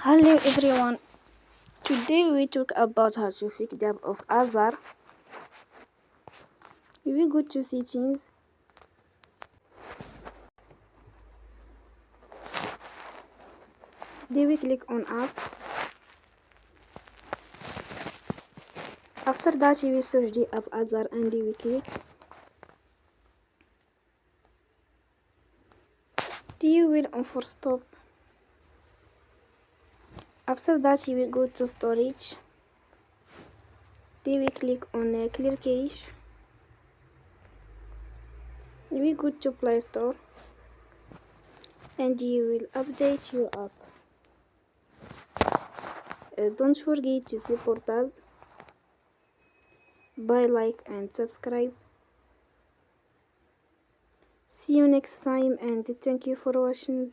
Hello everyone. Today we talk about how to fix the app of Azar. We go to settings. Then we click on apps. After that we search the app Azar and we click. Then you will on for stop. After that you will go to storage. Then we click on clear cache. We go to Play Store and you will update your app. Don't forget to support us by like and subscribe. See you next time and thank you for watching.